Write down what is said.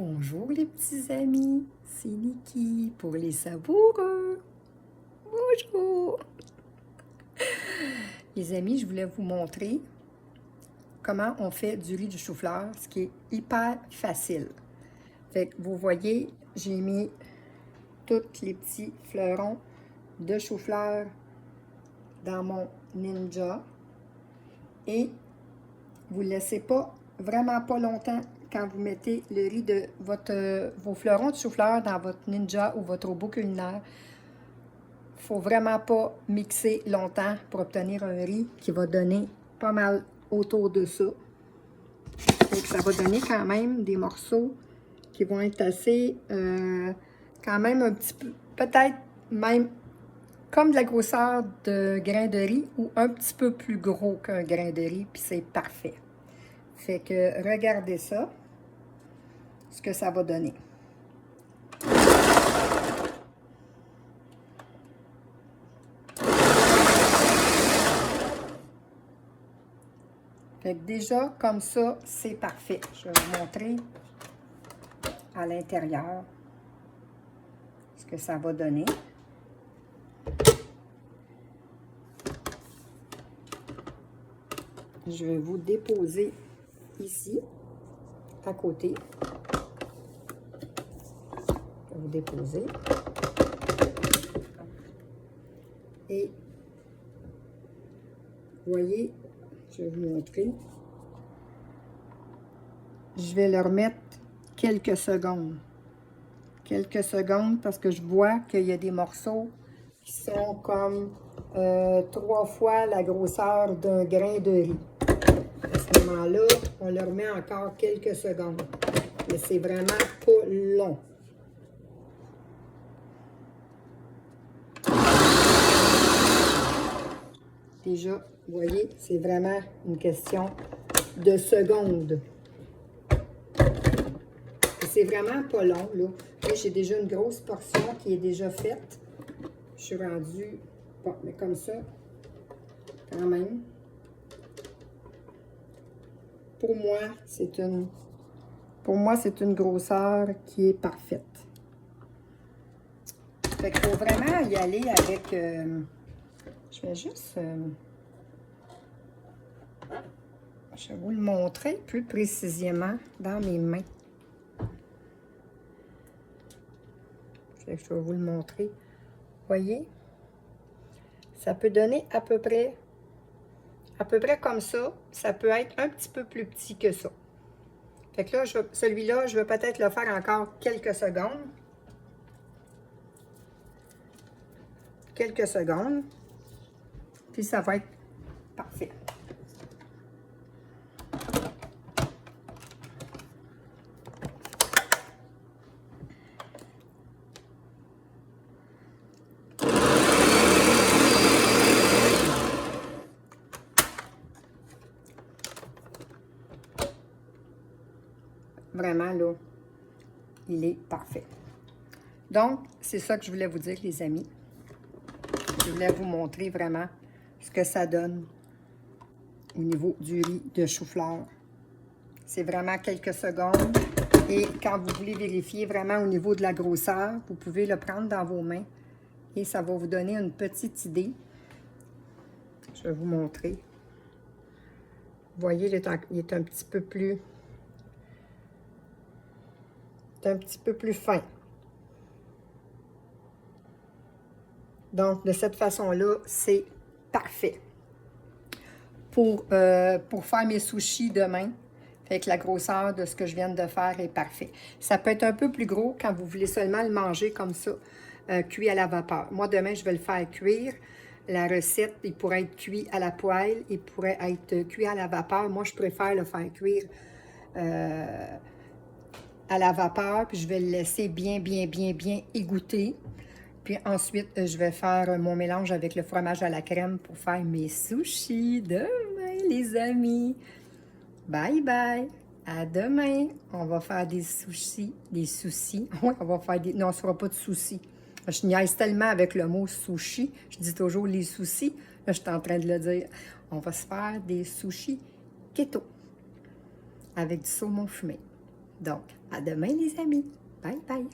Bonjour les petits amis, c'est Niki pour les savoureux. Bonjour! Les amis, je voulais vous montrer comment on fait du riz du chou-fleur, ce qui est hyper facile. Fait que vous voyez, j'ai mis tous les petits fleurons de chou-fleur dans mon Ninja et vous ne laissez pas, vraiment pas longtemps quand vous mettez le riz de vos fleurons de chou-fleur dans votre Ninja ou votre robot culinaire. Il ne faut vraiment pas mixer longtemps pour obtenir un riz qui va donner pas mal autour de ça. Donc, ça va donner quand même des morceaux qui vont être assez, quand même un petit peu, peut-être même comme de la grosseur de grain de riz ou un petit peu plus gros qu'un grain de riz, puis c'est parfait. Fait que regardez ça, ce que ça va donner. Fait que déjà, comme ça, c'est parfait. Je vais vous montrer à l'intérieur ce que ça va donner. Je vais vous déposer ici, à côté. Je vais vous déposer. Et vous voyez, je vais vous montrer. Je vais leur mettre quelques secondes. Quelques secondes parce que je vois qu'il y a des morceaux qui sont comme 3 fois la grosseur d'un grain de riz. À ce moment-là, on leur met encore quelques secondes. Mais c'est vraiment pas long. Déjà, vous voyez, c'est vraiment une question de secondes. C'est vraiment pas long, là. J'ai déjà une grosse portion qui est déjà faite. Je suis rendue, bon, mais comme ça, quand même. Pour moi, c'est une grosseur qui est parfaite. Fait qu'il faut vraiment y aller avec, je vais juste, je vais vous le montrer plus précisément dans mes mains. Fait que je vais vous le montrer. Vous voyez? Ça peut donner à peu près comme ça. Ça peut être un petit peu plus petit que ça. Fait que là, celui-là, je vais peut-être le faire encore quelques secondes. Quelques secondes. Puis ça va être parfait. Vraiment, là, il est parfait. Donc, c'est ça que je voulais vous dire, les amis. Je voulais vous montrer vraiment ce que ça donne au niveau du riz de chou-fleur. C'est vraiment quelques secondes. Et quand vous voulez vérifier vraiment au niveau de la grosseur, vous pouvez le prendre dans vos mains et ça va vous donner une petite idée. Je vais vous montrer. Vous voyez, il est un petit peu plus... un petit peu plus fin. Donc, de cette façon-là, c'est parfait. Pour faire mes sushis demain, fait que la grosseur de ce que je viens de faire est parfait. Ça peut être un peu plus gros quand vous voulez seulement le manger comme ça, cuit à la vapeur. Moi, demain, je vais le faire cuire. La recette, il pourrait être cuit à la poêle, il pourrait être cuit à la vapeur. Moi, je préfère le faire cuire à la vapeur, puis je vais le laisser bien égoutter. Puis ensuite, je vais faire mon mélange avec le fromage à la crème pour faire mes sushis demain, les amis. Bye bye! À demain! On va faire des sushis, des soucis. Oui, on va faire des... Non, on ne fera pas de soucis. Je niaise tellement avec le mot sushi. Je dis toujours les soucis. Là, je suis en train de le dire. On va se faire des sushis keto avec du saumon fumé. Donc, à demain les amis. Bye bye!